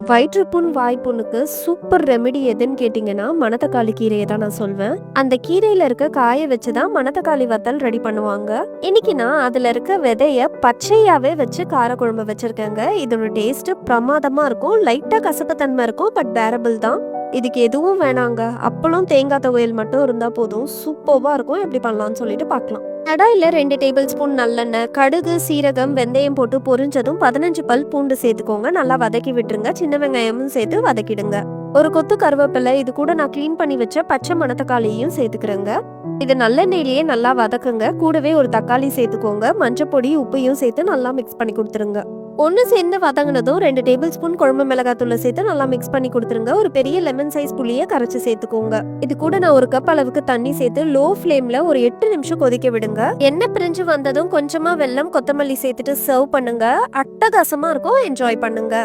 வயிற்றுப்புண் வாய்ப்புண்ணுக்கு super remedy எதுன்னு கேட்டிங்கன்னா மணத்தக்காளி கீரையை தான் நான் சொல்வேன். அந்த கீரையில இருக்க காய வச்சு தான் மணத்தக்காளி வத்தல் ரெடி பண்ணுவாங்க. இன்னைக்கு நான் அதுல இருக்க விதைய பச்சையாவே வச்சு காரக்குழம்பு வச்சிருக்கேங்க. இதோட டேஸ்ட் பிரமாதமா இருக்கும். லைட்டா கசப்பு தன்மை இருக்கும், பட் பேரபிள் தான். இதுக்கு எதுவும் வேணாங்க, அப்பளம் தேங்காய் துவையல் மட்டும் இருந்தா போதும். சூப்பர்வா இருக்கும். எப்படி பண்ணலாம்னு சொல்லிட்டு பார்க்கலாம். கடாயில் 2 டேபிள் ஸ்பூன் நல்லெண்ணெய், கடுகு, சீரகம், வெந்தயம் போட்டு பொரிஞ்சதும் 15 பல் பூண்டு சேர்த்துக்கோங்க. நல்லா வதக்கி விட்டுருங்க. சின்ன வெங்காயமும் சேர்த்து வதக்கிடுங்க. ஒரு கொத்து கருவேப்பிலை, இது கூட நான் க்ளீன் பண்ணி வச்ச பச்சை மணத்தக்காளியையும் சேர்த்துக்கிறேங்க. இது நல்லெண்ணெயிலேயே நல்லா வதக்குங்க. கூடவே ஒரு தக்காளி சேர்த்துக்கோங்க. மஞ்சப்பொடி, உப்பையும் சேர்த்து நல்லா மிக்ஸ் பண்ணி கொடுத்துருங்க. ஒன்று சேர்ந்து வதங்கினதும் 2 டேபிள் ஸ்பூன் குழம்பு மிளகாத்தூளை சேர்த்து நல்லா மிக்ஸ் பண்ணி கொடுத்துருங்க. ஒரு பெரிய லெமன் சைஸ் புளியை கரைச்சி சேர்த்துக்கோங்க. இது கூட நான் 1 கப் அளவுக்கு தண்ணி சேர்த்து லோ ஃப்ளேம்ல ஒரு 8 நிமிஷம் கொதிக்க விடுங்க. எண்ணெய் பிரிஞ்சு வந்ததும் கொஞ்சமா வெல்லம், கொத்தமல்லி சேர்த்துட்டு சர்வ் பண்ணுங்க. அட்டகாசமா இருக்கும். என்ஜாய் பண்ணுங்க.